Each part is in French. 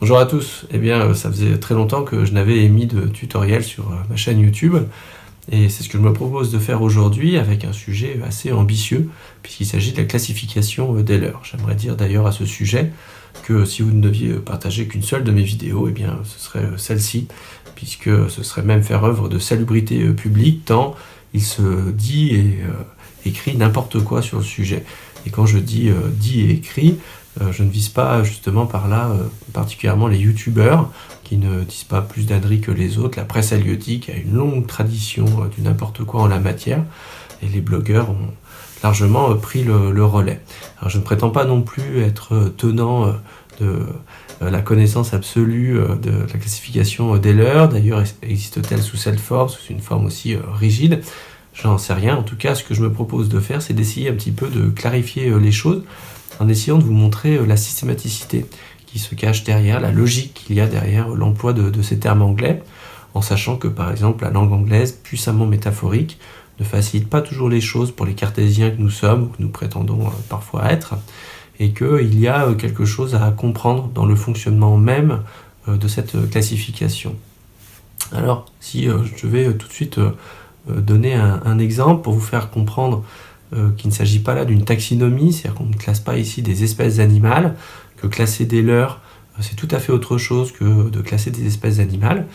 Bonjour à tous, ça faisait très longtemps que je n'avais émis de tutoriel sur ma chaîne YouTube et c'est ce que je me propose de faire aujourd'hui avec un sujet assez ambitieux puisqu'il s'agit de la classification des leurres. J'aimerais dire d'ailleurs à ce sujet que si vous ne deviez partager qu'une seule de mes vidéos, ce serait celle-ci, puisque ce serait même faire œuvre de salubrité publique tant il se dit et écrit n'importe quoi sur le sujet. Et quand je dis dit et écrit, je ne vise pas justement par là particulièrement les youtubeurs qui ne disent pas plus d'âneries que les autres. La presse halieutique a une longue tradition du n'importe quoi en la matière et les blogueurs ont largement pris le relais. Alors je ne prétends pas non plus être tenant de la connaissance absolue de la classification des leurres. D'ailleurs, existe-t-elle sous cette forme, sous une forme aussi rigide? J'en sais rien. En tout cas, ce que je me propose de faire, c'est d'essayer un petit peu de clarifier les choses en essayant de vous montrer la systématicité qui se cache derrière, la logique qu'il y a derrière l'emploi de ces termes anglais, en sachant que par exemple la langue anglaise, puissamment métaphorique, ne facilite pas toujours les choses pour les cartésiens que nous sommes, ou que nous prétendons parfois être, et qu'il y a quelque chose à comprendre dans le fonctionnement même de cette classification. Alors, si je vais tout de suite donner un exemple pour vous faire comprendre qu'il ne s'agit pas là d'une taxinomie, c'est-à-dire qu'on ne classe pas ici des espèces animales, que classer des leurres, c'est tout à fait autre chose que de classer des espèces animales.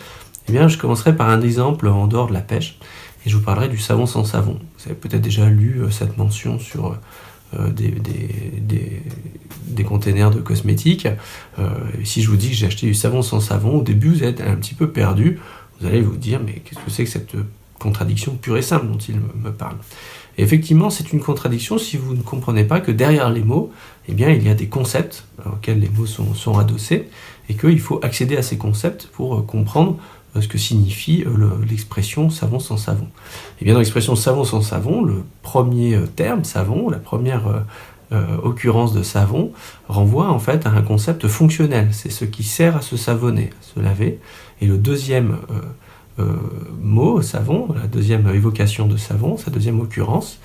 Je commencerai par un exemple en dehors de la pêche, et je vous parlerai du savon sans savon. Vous avez peut-être déjà lu cette mention sur des containers de cosmétiques. Si je vous dis que j'ai acheté du savon sans savon, au début vous êtes un petit peu perdu, vous allez vous dire mais qu'est-ce que c'est que cette contradiction pure et simple dont il me parle. Et effectivement, c'est une contradiction si vous ne comprenez pas que derrière les mots, il y a des concepts auxquels les mots sont adossés, et qu'il faut accéder à ces concepts pour comprendre ce que signifie l'expression savon sans savon. Et bien dans l'expression savon sans savon, le premier terme, savon, la première occurrence de savon, renvoie en fait à un concept fonctionnel. C'est ce qui sert à se savonner, à se laver. Et le deuxième mot, savon, la deuxième évocation de savon, sa deuxième occurrence,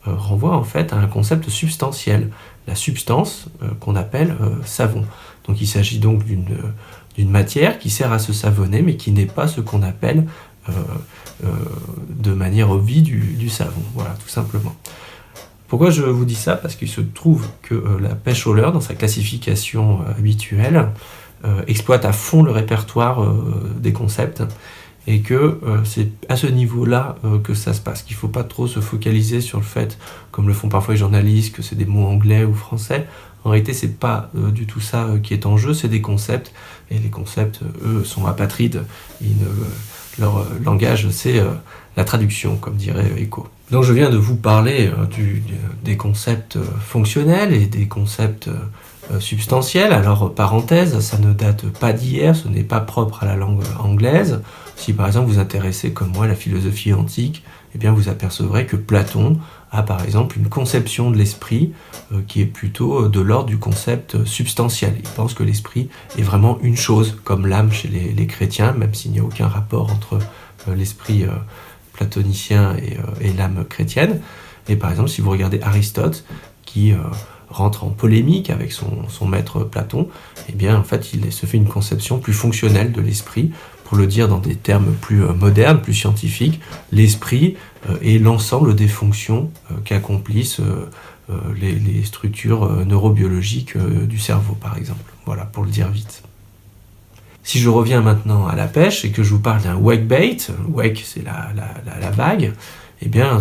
renvoie en fait à un concept substantiel, la substance qu'on appelle savon. Donc il s'agit donc d'une matière qui sert à se savonner, mais qui n'est pas ce qu'on appelle de manière obvie du savon. Voilà, tout simplement. Pourquoi je vous dis ça? Parce qu'il se trouve que la pêche au leurre, dans sa classification habituelle, exploite à fond le répertoire des concepts, et que c'est à ce niveau-là que ça se passe, qu'il ne faut pas trop se focaliser sur le fait, comme le font parfois les journalistes, que c'est des mots anglais ou français. En réalité, c'est pas du tout ça qui est en jeu, c'est des concepts, et les concepts, eux, sont apatrides, leur langage, c'est la traduction, comme dirait Eco. Donc je viens de vous parler des concepts fonctionnels et des concepts substantielle. Alors, parenthèse, ça ne date pas d'hier, ce n'est pas propre à la langue anglaise. Si par exemple vous intéressez comme moi à la philosophie antique, vous apercevrez que Platon a par exemple une conception de l'esprit qui est plutôt de l'ordre du concept substantiel. Il pense que l'esprit est vraiment une chose, comme l'âme chez les chrétiens, même s'il n'y a aucun rapport entre l'esprit platonicien et l'âme chrétienne. Et par exemple, si vous regardez Aristote, qui rentre en polémique avec son maître Platon, en fait, il se fait une conception plus fonctionnelle de l'esprit. Pour le dire dans des termes plus modernes, plus scientifiques, l'esprit est l'ensemble des fonctions qu'accomplissent les structures neurobiologiques du cerveau, par exemple. Voilà, pour le dire vite. Si je reviens maintenant à la pêche et que je vous parle d'un wakebait, wake c'est la vague,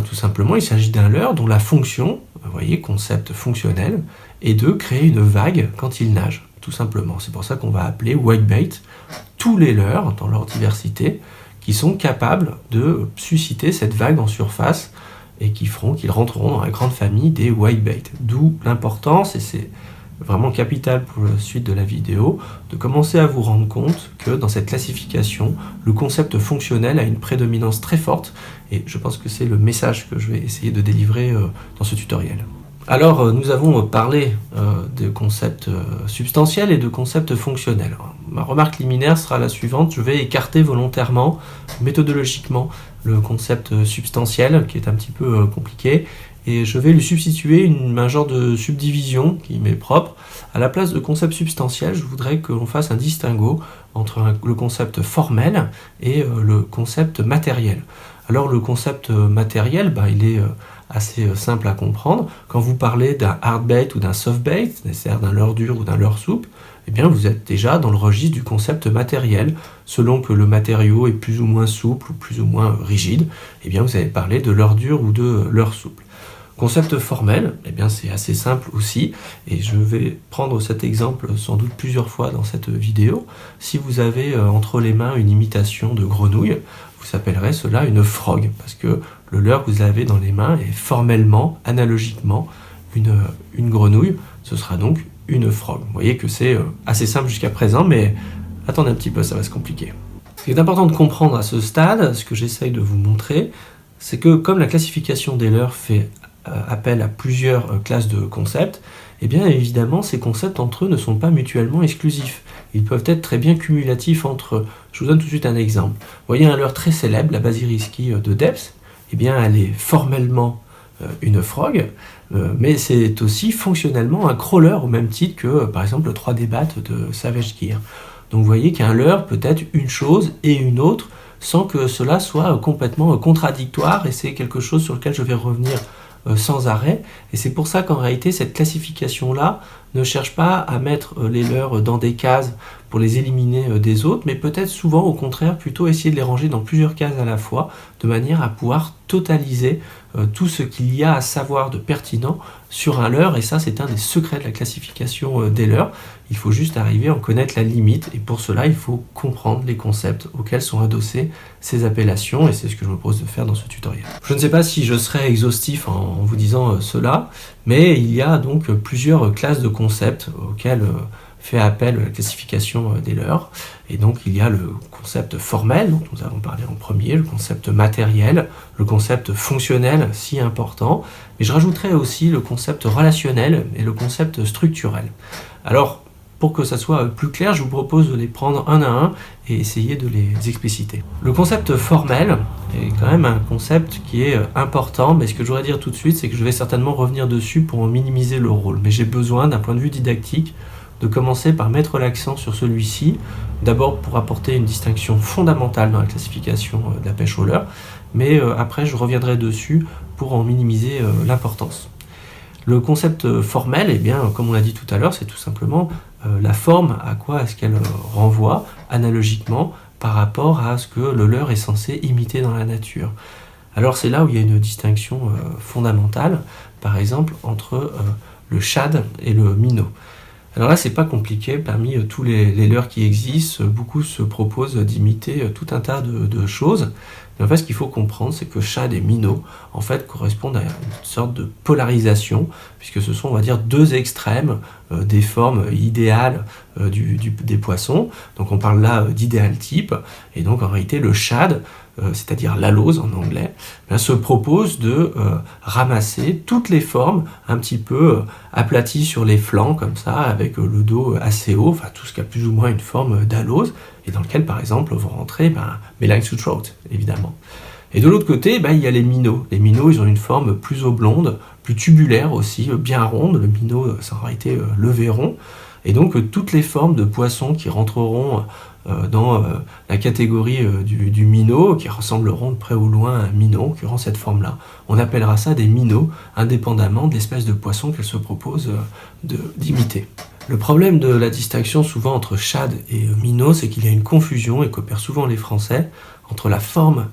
tout simplement, il s'agit d'un leurre dont la fonction, vous voyez, concept fonctionnel, est de créer une vague quand il nage, tout simplement. C'est pour ça qu'on va appeler wakebait tous les leurres, dans leur diversité, qui sont capables de susciter cette vague en surface et qu'ils rentreront dans la grande famille des wakebait. D'où l'importance, et c'est vraiment capital pour la suite de la vidéo, de commencer à vous rendre compte que dans cette classification, le concept fonctionnel a une prédominance très forte, et je pense que c'est le message que je vais essayer de délivrer dans ce tutoriel. Alors, nous avons parlé de concepts substantiels et de concepts fonctionnels. Alors, ma remarque liminaire sera la suivante, je vais écarter volontairement, méthodologiquement, le concept substantiel, qui est un petit peu compliqué, et je vais lui substituer un genre de subdivision qui m'est propre. À la place de concept substantiel, je voudrais que l'on fasse un distinguo entre le concept formel et le concept matériel. Alors le concept matériel, il est assez simple à comprendre. Quand vous parlez d'un hard bait ou d'un soft bait, c'est-à-dire d'un leurre dur ou d'un leurre souple, eh bien vous êtes déjà dans le registre du concept matériel. Selon que le matériau est plus ou moins souple ou plus ou moins rigide, eh bien vous allez parler de leurre dur ou de leurre souple. Concept formel, eh bien c'est assez simple aussi, et je vais prendre cet exemple sans doute plusieurs fois dans cette vidéo. Si vous avez entre les mains une imitation de grenouille, vous appellerez cela une frog, parce que le leurre que vous avez dans les mains est formellement, analogiquement, une grenouille, ce sera donc une frog. Vous voyez que c'est assez simple jusqu'à présent, mais attendez un petit peu, ça va se compliquer. Ce qui est important de comprendre à ce stade, ce que j'essaye de vous montrer, c'est que comme la classification des leurres fait appel à plusieurs classes de concepts, et bien évidemment ces concepts entre eux ne sont pas mutuellement exclusifs. Ils peuvent être très bien cumulatifs entre eux. Je vous donne tout de suite un exemple. Vous voyez un leurre très célèbre, la Basiliski de Depps, eh bien elle est formellement une frog, mais c'est aussi fonctionnellement un crawler au même titre que par exemple le 3D Bat de Savage Gear. Donc vous voyez qu'un leurre peut être une chose et une autre sans que cela soit complètement contradictoire, et c'est quelque chose sur lequel je vais revenir sans arrêt, et c'est pour ça qu'en réalité cette classification-là ne cherche pas à mettre les leurres dans des cases pour les éliminer des autres, mais peut-être souvent au contraire plutôt essayer de les ranger dans plusieurs cases à la fois, de manière à pouvoir totaliser tout ce qu'il y a à savoir de pertinent sur un leurre, et ça c'est un des secrets de la classification des leurres. Il faut juste arriver à en connaître la limite, et pour cela il faut comprendre les concepts auxquels sont adossées ces appellations, et c'est ce que je me propose de faire dans ce tutoriel. Je ne sais pas si je serai exhaustif en vous disant cela, mais il y a donc plusieurs classes de concepts auxquelles fait appel à la classification des leurres. Et donc il y a le concept formel, dont nous avons parlé en premier, le concept matériel, le concept fonctionnel, si important, mais je rajouterai aussi le concept relationnel et le concept structurel. Alors, pour que ça soit plus clair, je vous propose de les prendre un à un et essayer de les expliciter. Le concept formel est quand même un concept qui est important, mais ce que je voudrais dire tout de suite, c'est que je vais certainement revenir dessus pour en minimiser le rôle. Mais j'ai besoin, d'un point de vue didactique, de commencer par mettre l'accent sur celui-ci, d'abord pour apporter une distinction fondamentale dans la classification de la pêche au leurre, mais après je reviendrai dessus pour en minimiser l'importance. Le concept formel, eh bien, comme on l'a dit tout à l'heure, c'est tout simplement la forme, à quoi est-ce qu'elle renvoie analogiquement par rapport à ce que le leurre est censé imiter dans la nature. Alors c'est là où il y a une distinction fondamentale, par exemple, entre le shad et le minnow. Alors là, c'est pas compliqué, parmi tous les leurres qui existent, beaucoup se proposent d'imiter tout un tas de choses. Mais en fait, ce qu'il faut comprendre, c'est que shad et minnow, en fait, correspondent à une sorte de polarisation, puisque ce sont, on va dire, deux extrêmes des formes idéales des poissons. Donc on parle là d'idéal type, et donc en réalité, le shad, c'est-à-dire l'alose en anglais, se propose de ramasser toutes les formes un petit peu aplaties sur les flancs, comme ça, avec le dos assez haut, enfin tout ce qui a plus ou moins une forme d'alose, et dans lequel par exemple vont rentrer Meline sous trout, évidemment. Et de l'autre côté, il y a les minnows. Les minnows, ils ont une forme plus oblongue, plus tubulaire aussi, bien ronde. Le minnow, ça aurait été le véron. Et donc toutes les formes de poissons qui rentreront dans la catégorie du minnow, qui ressembleront de près ou loin à un minnow, qui auront cette forme-là. On appellera ça des minnows, indépendamment de l'espèce de poisson qu'elle se propose d'imiter. Le problème de la distinction souvent entre shad et minnow, c'est qu'il y a une confusion, et qu'opèrent souvent les Français, entre la forme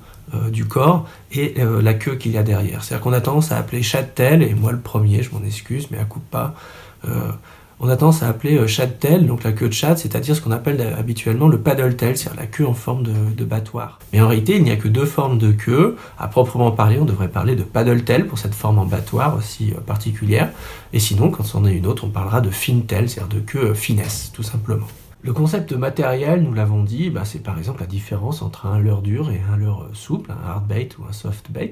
du corps et la queue qu'il y a derrière. C'est-à-dire qu'on a tendance à appeler shad-tail, et moi le premier, je m'en excuse, mais à coup de pas, on a tendance à appeler shad-tail, donc la queue de shad, c'est-à-dire ce qu'on appelle habituellement le paddle-tail, c'est-à-dire la queue en forme de battoir. Mais en réalité, il n'y a que deux formes de queue. À proprement parler, on devrait parler de paddle-tail pour cette forme en battoir aussi particulière. Et sinon, quand c'en est une autre, on parlera de fin-tail, c'est-à-dire de queue finesse, tout simplement. Le concept matériel, nous l'avons dit, c'est par exemple la différence entre un leurre dur et un leurre souple, un hard bait ou un soft bait.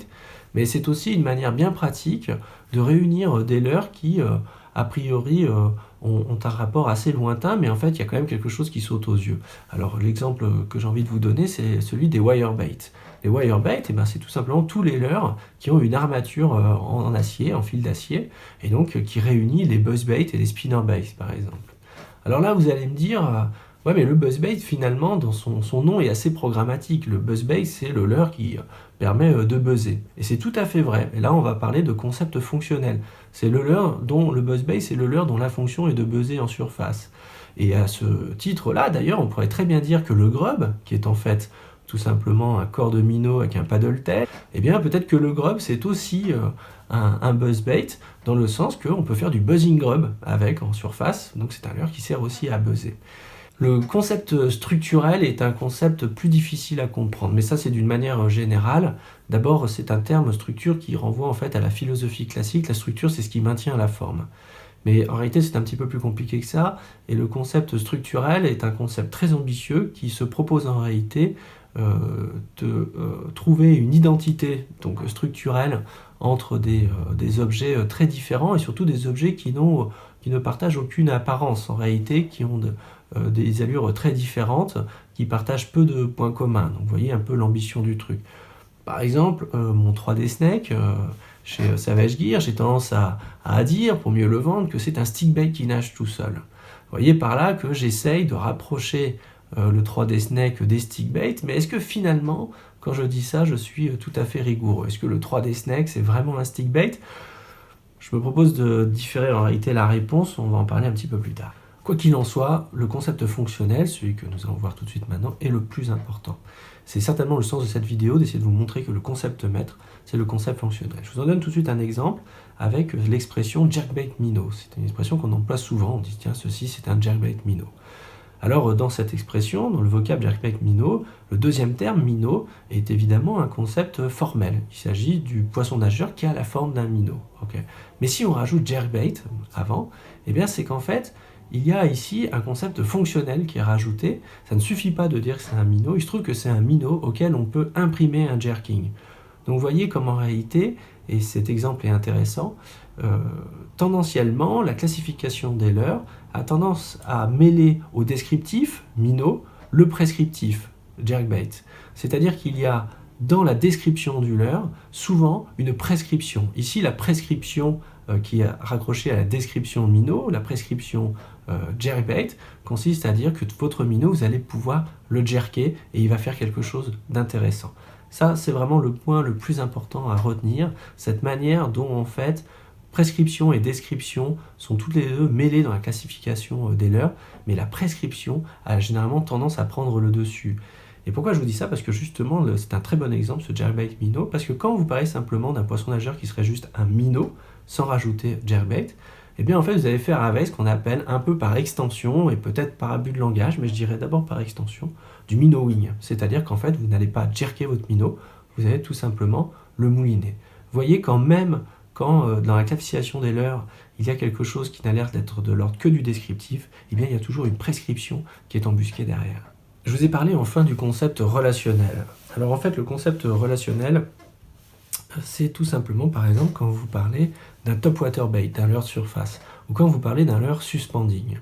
Mais c'est aussi une manière bien pratique de réunir des leurres qui, a priori, ont un rapport assez lointain, mais en fait, il y a quand même quelque chose qui saute aux yeux. Alors, l'exemple que j'ai envie de vous donner, c'est celui des wire baits. Les wire bait, eh ben, c'est tout simplement tous les leurres qui ont une armature en acier, en fil d'acier, et donc qui réunit les buzzbait et les spinnerbait, par exemple. Alors là, vous allez me dire, ouais, mais le buzzbait, finalement, dans son nom est assez programmatique. Le buzzbait, c'est le leurre qui permet de buzzer. Et c'est tout à fait vrai. Et là, on va parler de concept fonctionnel. C'est le leurre dont le buzzbait, c'est le leurre dont la fonction est de buzzer en surface. Et à ce titre-là, d'ailleurs, on pourrait très bien dire que le grub, qui est en fait tout simplement un corps de minnow avec un paddle tail, eh bien peut-être que le grub c'est aussi un buzzbait, dans le sens qu'on peut faire du buzzing grub avec en surface, donc c'est un leurre qui sert aussi à buzzer. Le concept structurel est un concept plus difficile à comprendre, mais ça c'est d'une manière générale. D'abord, c'est un terme structure qui renvoie en fait à la philosophie classique. La structure, c'est ce qui maintient la forme. Mais en réalité, c'est un petit peu plus compliqué que ça, et le concept structurel est un concept très ambitieux qui se propose en réalité de trouver une identité donc structurelle entre des objets très différents et surtout des objets qui ne partagent aucune apparence en réalité, qui ont des allures très différentes, qui partagent peu de points communs. Donc vous voyez un peu l'ambition du truc. Par exemple, mon 3D Snake, chez Savage Gear, j'ai tendance à dire, pour mieux le vendre, que c'est un stickbait qui nage tout seul. Vous voyez par là que j'essaye de rapprocher le 3D Snake des stickbait, mais est-ce que finalement, quand je dis ça, je suis tout à fait rigoureux? Est-ce que le 3D Snake, c'est vraiment un stickbait? Je me propose de différer en réalité la réponse, on va en parler un petit peu plus tard. Quoi qu'il en soit, le concept fonctionnel, celui que nous allons voir tout de suite maintenant, est le plus important. C'est certainement le sens de cette vidéo, d'essayer de vous montrer que le concept maître, c'est le concept fonctionnel. Je vous en donne tout de suite un exemple avec l'expression jerkbait minnow. C'est une expression qu'on emploie souvent, on dit tiens, ceci c'est un jerkbait minnow. Alors dans cette expression, dans le vocable jerkbait minnow, le deuxième terme, minnow, est évidemment un concept formel. Il s'agit du poisson nageur qui a la forme d'un minnow. Okay. Mais si on rajoute jerkbait avant, eh bien c'est qu'en fait, il y a ici un concept fonctionnel qui est rajouté. Ça ne suffit pas de dire que c'est un minnow, il se trouve que c'est un minnow auquel on peut imprimer un jerking. Donc vous voyez comme en réalité, et cet exemple est intéressant, tendanciellement, la classification des leurres a tendance à mêler au descriptif, minnow, le prescriptif, jerkbait. C'est-à-dire qu'il y a dans la description du leurre souvent une prescription. Ici, la prescription qui est raccrochée à la description minnow, la prescription jerkbait, consiste à dire que votre minnow, vous allez pouvoir le jerker et il va faire quelque chose d'intéressant. Ça, c'est vraiment le point le plus important à retenir, cette manière dont en fait prescription et description sont toutes les deux mêlées dans la classification des leurres, mais la prescription a généralement tendance à prendre le dessus. Et pourquoi je vous dis ça? Parce que justement, c'est un très bon exemple, ce jerkbait minnow, parce que quand vous parlez simplement d'un poisson nageur qui serait juste un minnow, sans rajouter jerkbait, eh bien en fait vous allez faire avec ce qu'on appelle un peu par extension, et peut-être par abus de langage, mais je dirais d'abord par extension, du minnowing. C'est-à-dire qu'en fait vous n'allez pas jerker votre minnow, vous allez tout simplement le mouliner. Vous voyez quand même quand dans la classification des leurres, il y a quelque chose qui n'a l'air d'être de l'ordre que du descriptif, eh bien il y a toujours une prescription qui est embusquée derrière. Je vous ai parlé enfin du concept relationnel. Alors en fait le concept relationnel, c'est tout simplement par exemple quand vous parlez d'un topwater bait, d'un leurre de surface, ou quand vous parlez d'un leurre suspending.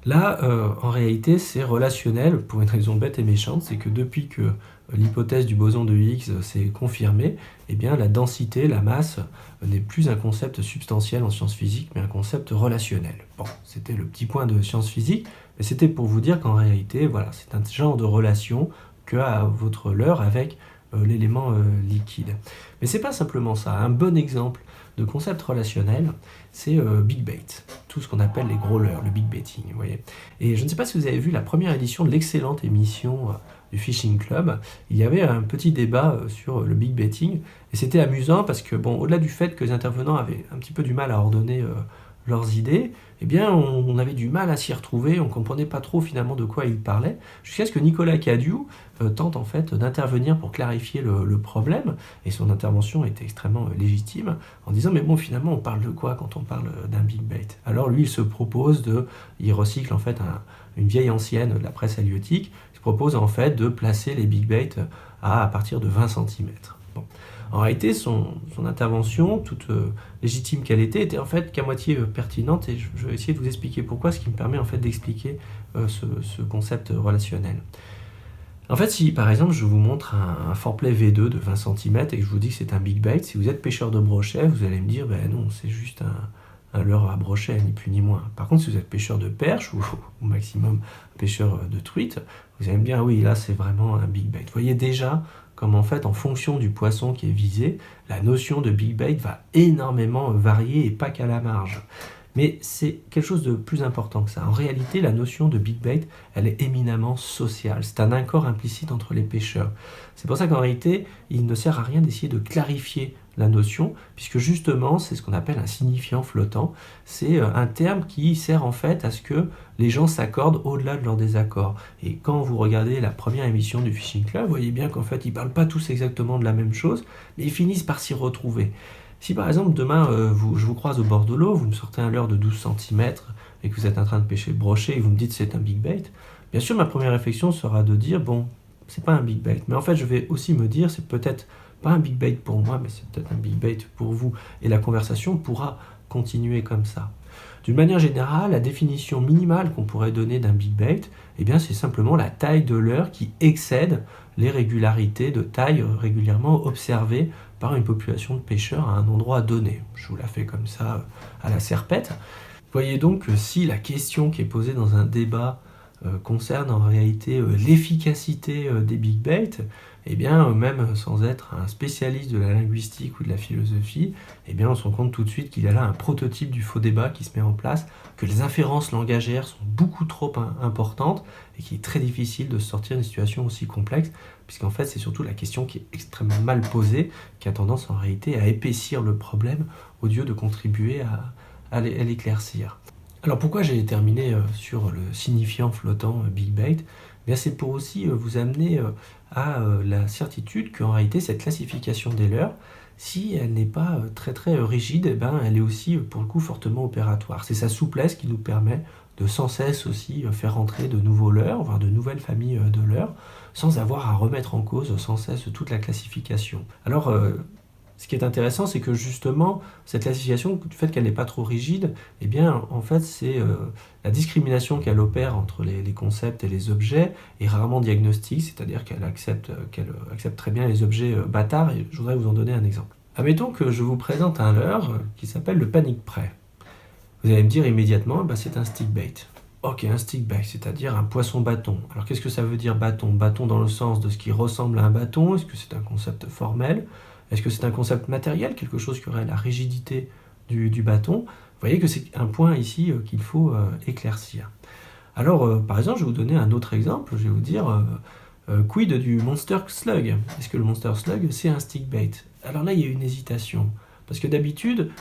Là, en réalité, c'est relationnel pour une raison bête et méchante, c'est que depuis que l'hypothèse du boson de Higgs s'est confirmée, eh bien la densité, la masse, n'est plus un concept substantiel en sciences physiques, mais un concept relationnel. Bon, c'était le petit point de sciences physiques, mais c'était pour vous dire qu'en réalité, voilà, c'est un genre de relation qu'a votre leurre avec l'élément liquide. Mais c'est pas simplement ça. Un bon exemple de concept relationnel, c'est big bait, tout ce qu'on appelle les gros leurres, le big baiting, vous voyez. Et je ne sais pas si vous avez vu la première édition de l'excellente émission du Fishing Club, il y avait un petit débat sur le big baiting, et c'était amusant parce que, bon, au-delà du fait que les intervenants avaient un petit peu du mal à ordonner leurs idées, eh bien on avait du mal à s'y retrouver, on ne comprenait pas trop finalement de quoi ils parlaient, jusqu'à ce que Nicolas Cadieux tente en fait d'intervenir pour clarifier le problème, et son intervention était extrêmement légitime, en disant mais bon finalement on parle de quoi quand on parle d'un big bait? Alors lui il se propose il recycle en fait une vieille ancienne de la presse halieutique, il se propose en fait de placer les big baits à partir de 20 cm. Bon. En réalité, son intervention, toute légitime qu'elle était en fait qu'à moitié pertinente, et je vais essayer de vous expliquer pourquoi, ce qui me permet en fait d'expliquer ce concept relationnel. En fait, si par exemple je vous montre un foreplay V2 de 20 cm et que je vous dis que c'est un big bait, si vous êtes pêcheur de brochet, vous allez me dire ben non, c'est juste un leurre à brochet, ni plus ni moins. Par contre, si vous êtes pêcheur de perche ou au maximum pêcheur de truite, vous allez me dire ah oui, là c'est vraiment un big bait. Vous voyez déjà comme en fait en fonction du poisson qui est visé, la notion de big bait va énormément varier et pas qu'à la marge. Mais c'est quelque chose de plus important que ça. En réalité, la notion de big bait, elle est éminemment sociale. C'est un accord implicite entre les pêcheurs. C'est pour ça qu'en réalité, il ne sert à rien d'essayer de clarifier la notion, puisque justement, c'est ce qu'on appelle un signifiant flottant. C'est un terme qui sert en fait à ce que les gens s'accordent au-delà de leur désaccord. Et quand vous regardez la première émission du Fishing Club, vous voyez bien qu'en fait, ils ne parlent pas tous exactement de la même chose, mais ils finissent par s'y retrouver. Si par exemple demain je vous croise au bord de l'eau, vous me sortez un leurre de 12 cm et que vous êtes en train de pêcher le brochet et vous me dites c'est un big bait, bien sûr ma première réflexion sera de dire bon, c'est pas un big bait. Mais en fait je vais aussi me dire c'est peut-être pas un big bait pour moi, mais c'est peut-être un big bait pour vous. Et la conversation pourra continuer comme ça. D'une manière générale, la définition minimale qu'on pourrait donner d'un big bait, eh bien, c'est simplement la taille de leurre qui excède les régularités de taille régulièrement observées par une population de pêcheurs à un endroit donné. Je vous la fais comme ça à la serpette. Vous voyez donc que si la question qui est posée dans un débat concerne en réalité l'efficacité des big baits, eh bien, même sans être un spécialiste de la linguistique ou de la philosophie, eh bien, on se rend compte tout de suite qu'il y a là un prototype du faux débat qui se met en place, que les inférences langagières sont beaucoup trop importantes et qu'il est très difficile de sortir d'une situation aussi complexe, puisqu'en fait, c'est surtout la question qui est extrêmement mal posée, qui a tendance en réalité à épaissir le problème au lieu de contribuer à l'éclaircir. Alors pourquoi j'ai terminé sur le signifiant flottant big bait ? Bien, c'est pour aussi vous amener à la certitude qu'en réalité cette classification des leurres, si elle n'est pas très très rigide, eh ben, elle est aussi pour le coup fortement opératoire. C'est sa souplesse qui nous permet de sans cesse aussi faire rentrer de nouveaux leurres, voire de nouvelles familles de leurres, sans avoir à remettre en cause sans cesse toute la classification. Alors ce qui est intéressant, c'est que justement, cette classification, du fait qu'elle n'est pas trop rigide, eh bien, en fait, c'est la discrimination qu'elle opère entre les concepts et les objets est rarement diagnostique, c'est-à-dire qu'elle accepte très bien les objets bâtards, et je voudrais vous en donner un exemple. Admettons que je vous présente un leurre qui s'appelle le panic prey. Vous allez me dire immédiatement, bah, c'est un stick bait. Ok, un stick bait, c'est-à-dire un poisson bâton. Alors qu'est-ce que ça veut dire bâton ? Bâton dans le sens de ce qui ressemble à un bâton, est-ce que c'est un concept formel ? Est-ce que c'est un concept matériel, quelque chose qui aurait la rigidité du bâton ? Vous voyez que c'est un point ici qu'il faut éclaircir. Alors, par exemple, je vais vous donner un autre exemple. Je vais vous dire, quid du Monster Slug ? Est-ce que le Monster Slug, c'est un stick bait ? Alors là, il y a une hésitation. Parce que d'habitude,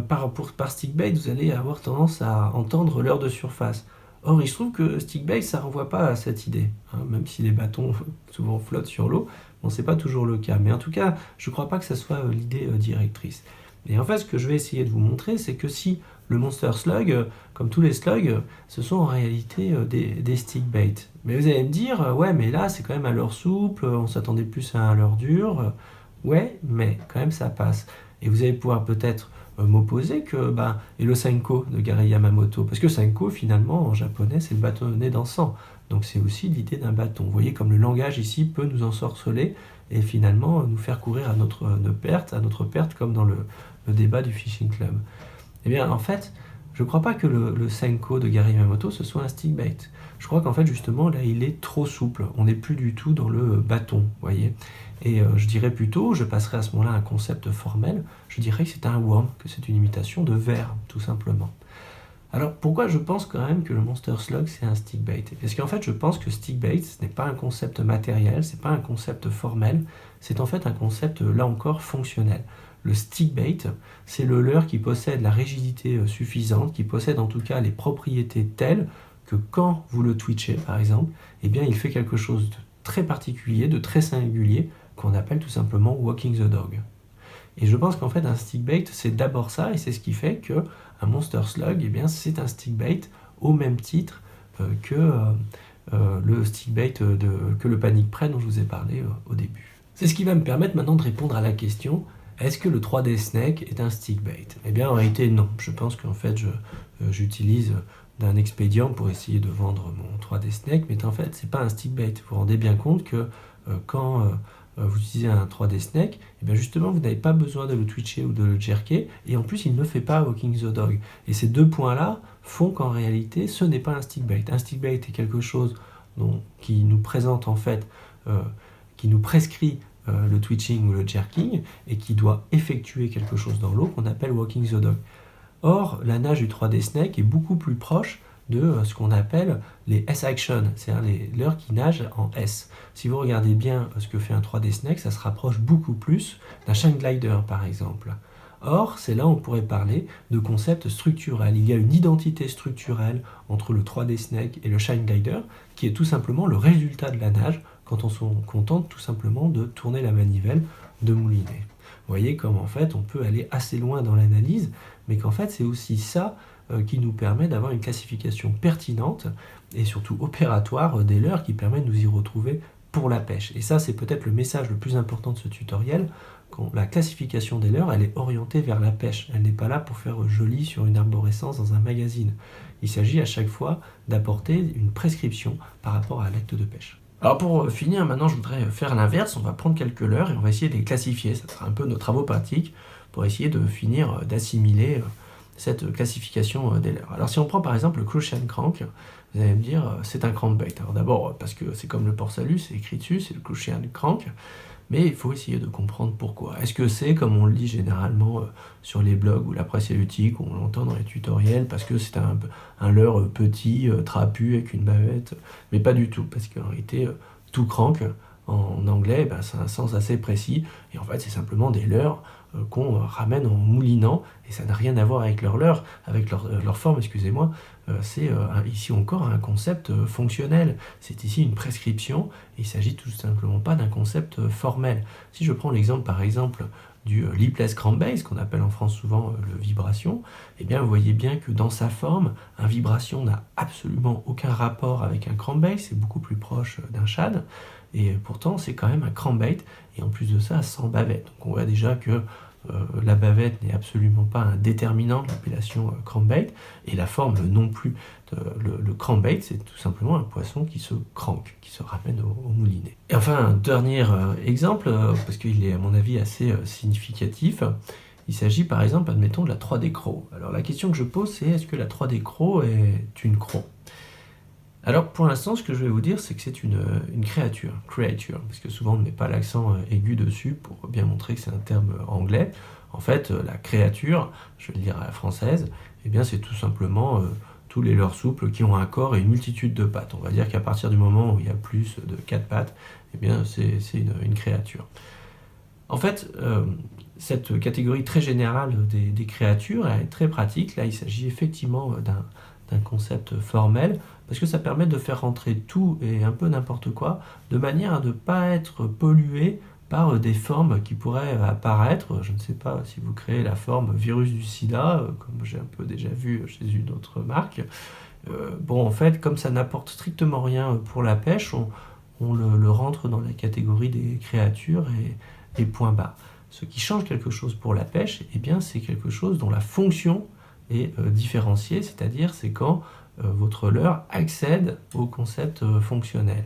par stick bait, vous allez avoir tendance à entendre leurre de surface. Or, il se trouve que stick bait, ça ne renvoie pas à cette idée. Hein, même si les bâtons souvent flottent sur l'eau, bon, ce n'est pas toujours le cas. Mais en tout cas, je ne crois pas que ça soit l'idée directrice. Et en fait, ce que je vais essayer de vous montrer, c'est que si le Monster Slug, comme tous les slugs, ce sont en réalité des stick bait. Mais vous allez me dire, ouais, mais là, c'est quand même un leurre souple, on s'attendait plus à un leurre dur. Ouais, mais quand même, ça passe. Et vous allez pouvoir peut-être m'opposer que et le Senko de Gary Yamamoto, parce que Senko finalement en japonais c'est le bâtonnet dansant, donc c'est aussi l'idée d'un bâton. Vous voyez comme le langage ici peut nous ensorceler et finalement nous faire courir à notre perte comme dans le débat du Fishing Club. Eh bien en fait je ne crois pas que le Senko de Gary Yamamoto ce soit un stick bait. Je crois qu'en fait justement là il est trop souple, on n'est plus du tout dans le bâton, vous voyez. Et je dirais plutôt, je passerai à ce moment-là à un concept formel, je dirais que c'est un worm, que c'est une imitation de verre, tout simplement. Alors pourquoi je pense quand même que le Monster Slug c'est un stick bait ? Parce qu'en fait je pense que stick bait ce n'est pas un concept matériel, c'est pas un concept formel, c'est en fait un concept là encore fonctionnel. Le stick bait, c'est le leurre qui possède la rigidité suffisante, qui possède en tout cas les propriétés telles que quand vous le twitchez par exemple, eh bien il fait quelque chose de très particulier, de très singulier, qu'on appelle tout simplement walking the dog. Et je pense qu'en fait un stick bait c'est d'abord ça, et c'est ce qui fait que un Monster Slug, eh bien, c'est un stick bait au même titre que le stick bait que le panic prey dont je vous ai parlé au début. C'est ce qui va me permettre maintenant de répondre à la question: est-ce que le 3D snake est un stick bait ? Eh bien en réalité non, je pense qu'en fait j'utilise d'un expédient pour essayer de vendre mon 3D Snake, mais en fait, c'est pas un stick bait. Vous vous rendez bien compte que quand vous utilisez un 3D Snake, et bien justement, vous n'avez pas besoin de le twitcher ou de le jerker, et en plus, il ne fait pas Walking the Dog. Et ces deux points-là font qu'en réalité, ce n'est pas un stick bait. Un stick bait est quelque chose qui nous présente en fait, qui nous prescrit le twitching ou le jerking, et qui doit effectuer quelque chose dans l'eau qu'on appelle Walking the Dog. Or, la nage du 3D Snake est beaucoup plus proche de ce qu'on appelle les S-Action, c'est-à-dire les leurres qui nagent en S. Si vous regardez bien ce que fait un 3D Snake, ça se rapproche beaucoup plus d'un shine glider, par exemple. Or, c'est là où on pourrait parler de concepts structurels. Il y a une identité structurelle entre le 3D Snake et le shine glider, qui est tout simplement le résultat de la nage, quand on se contente tout simplement de tourner la manivelle de moulinet. Vous voyez comme en fait on peut aller assez loin dans l'analyse, mais qu'en fait c'est aussi ça qui nous permet d'avoir une classification pertinente et surtout opératoire des leurres qui permet de nous y retrouver pour la pêche. Et ça c'est peut-être le message le plus important de ce tutoriel, quand la classification des leurres elle est orientée vers la pêche, elle n'est pas là pour faire joli sur une arborescence dans un magazine. Il s'agit à chaque fois d'apporter une prescription par rapport à l'acte de pêche. Alors pour finir, maintenant je voudrais faire l'inverse, on va prendre quelques leurres et on va essayer de les classifier, ça sera un peu nos travaux pratiques pour essayer de finir d'assimiler cette classification des leurres. Alors si on prend par exemple le Crucian Crank, vous allez me dire c'est un crankbait. Alors d'abord parce que c'est comme le port-salut, c'est écrit dessus, c'est le Crucian Crank, mais il faut essayer de comprendre pourquoi. Est-ce que c'est comme on le lit généralement sur les blogs ou la presse élutique, on l'entend dans les tutoriels, parce que c'est un leurre petit, trapu, avec une bavette, mais pas du tout, parce qu'en réalité, tout crank, en anglais, ça a un sens assez précis, et en fait c'est simplement des leurres qu'on ramène en moulinant, et ça n'a rien à voir avec leur leurre, avec leur forme, excusez-moi, c'est ici encore un concept fonctionnel, c'est ici une prescription, et il ne s'agit tout simplement pas d'un concept formel. Si je prends l'exemple par exemple du lipless crankbait, qu'on appelle en France souvent le vibration, eh bien vous voyez bien que dans sa forme, un vibration n'a absolument aucun rapport avec un crankbait, c'est beaucoup plus proche d'un shad, et pourtant c'est quand même un crankbait, et en plus de ça sans bavette. Donc on voit déjà que la bavette n'est absolument pas un déterminant de l'appellation crankbait, et la forme non plus. Le crankbait, c'est tout simplement un poisson qui se crank, qui se ramène au moulinet. Et enfin, un dernier exemple, parce qu'il est à mon avis assez significatif, il s'agit par exemple, admettons, de la 3D Crow. Alors la question que je pose, c'est est-ce que la 3D Crow est une croc? Alors pour l'instant, ce que je vais vous dire, c'est que c'est une créature, parce que souvent on ne met pas l'accent aigu dessus pour bien montrer que c'est un terme anglais. En fait, la créature, je vais le dire à la française, eh bien c'est tout simplement tous les leurres souples qui ont un corps et une multitude de pattes. On va dire qu'à partir du moment où il y a plus de 4 pattes, eh bien c'est une créature. En fait, cette catégorie très générale des créatures, elle est très pratique. Là, il s'agit effectivement d'un concept formel, parce que ça permet de faire rentrer tout et un peu n'importe quoi, de manière à ne pas être pollué par des formes qui pourraient apparaître. Je ne sais pas si vous créez la forme virus du sida, comme j'ai un peu déjà vu chez une autre marque. Bon, en fait, comme ça n'apporte strictement rien pour la pêche, on le rentre dans la catégorie des créatures et point barre. Ce qui change quelque chose pour la pêche, eh bien, c'est quelque chose dont la fonction est différenciée, c'est-à-dire c'est quand votre leurre accède au concept fonctionnel.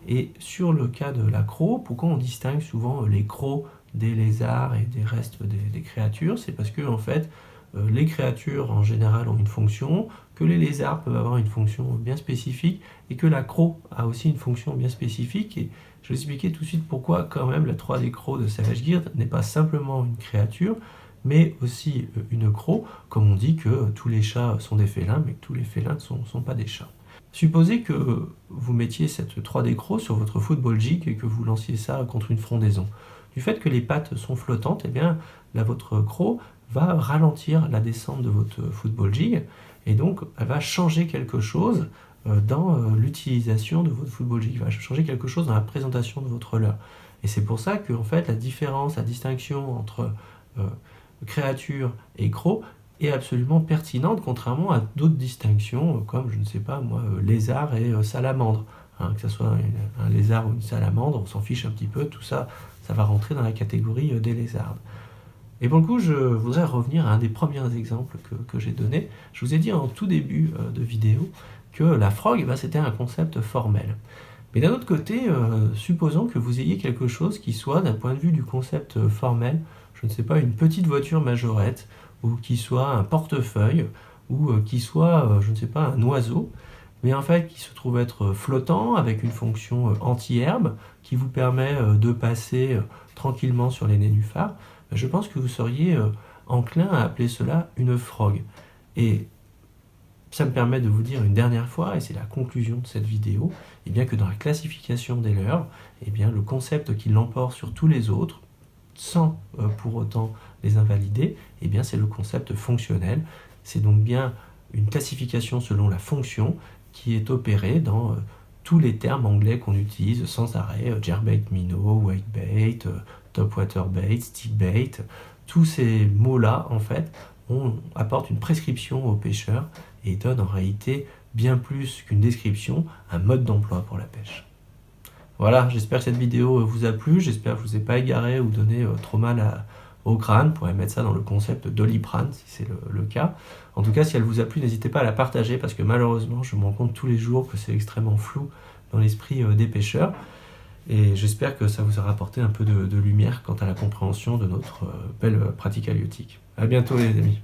Et sur le cas de la croc, pourquoi on distingue souvent les crocs des lézards et des restes des créatures? C'est parce que en fait, les créatures en général ont une fonction, que les lézards peuvent avoir une fonction bien spécifique, et que la croc a aussi une fonction bien spécifique. Et je vais expliquer tout de suite pourquoi quand même la 3D Crow de Savage Gear n'est pas simplement une créature, mais aussi une croc, comme on dit que tous les chats sont des félins, mais que tous les félins ne sont pas des chats. Supposez que vous mettiez cette 3D Crow sur votre football jig et que vous lanciez ça contre une frondaison. Du fait que les pattes sont flottantes, eh bien, votre croc va ralentir la descente de votre football jig, et donc elle va changer quelque chose dans l'utilisation de votre football jig, il va changer quelque chose dans la présentation de votre leurre. Et c'est pour ça que en fait, la distinction entre créature et croc est absolument pertinente, contrairement à d'autres distinctions, comme, je ne sais pas moi, lézard et salamandre. Que ce soit un lézard ou une salamandre, on s'en fiche un petit peu, tout ça, ça va rentrer dans la catégorie des lézards. Et pour le coup, je voudrais revenir à un des premiers exemples que j'ai donné. Je vous ai dit en tout début de vidéo que la frog, c'était un concept formel. Mais d'un autre côté, supposons que vous ayez quelque chose qui soit, d'un point de vue du concept formel, je ne sais pas, une petite voiture majorette, ou qui soit un portefeuille, ou qui soit, je ne sais pas, un oiseau, mais en fait qui se trouve être flottant, avec une fonction anti-herbe, qui vous permet de passer tranquillement sur les nénuphars. Je pense que vous seriez enclin à appeler cela une frog. Et ça me permet de vous dire une dernière fois, et c'est la conclusion de cette vidéo, et bien que dans la classification des leurres, et bien le concept qui l'emporte sur tous les autres, sans pour autant les invalider, et bien c'est le concept fonctionnel. C'est donc bien une classification selon la fonction qui est opérée dans tous les termes anglais qu'on utilise sans arrêt, jerkbait minnow, wakebait, topwater bait, stickbait. Tous ces mots-là, en fait, apportent une prescription aux pêcheurs et donnent en réalité bien plus qu'une description, un mode d'emploi pour la pêche. Voilà, j'espère que cette vidéo vous a plu, j'espère que je ne vous ai pas égaré ou donné trop mal au crâne. Vous pourrez mettre ça dans le concept Doliprane si c'est le cas. En tout cas, si elle vous a plu, n'hésitez pas à la partager parce que malheureusement, je me rends compte tous les jours que c'est extrêmement flou dans l'esprit des pêcheurs. Et j'espère que ça vous aura apporté un peu de lumière quant à la compréhension de notre belle pratique halieutique. À bientôt les amis.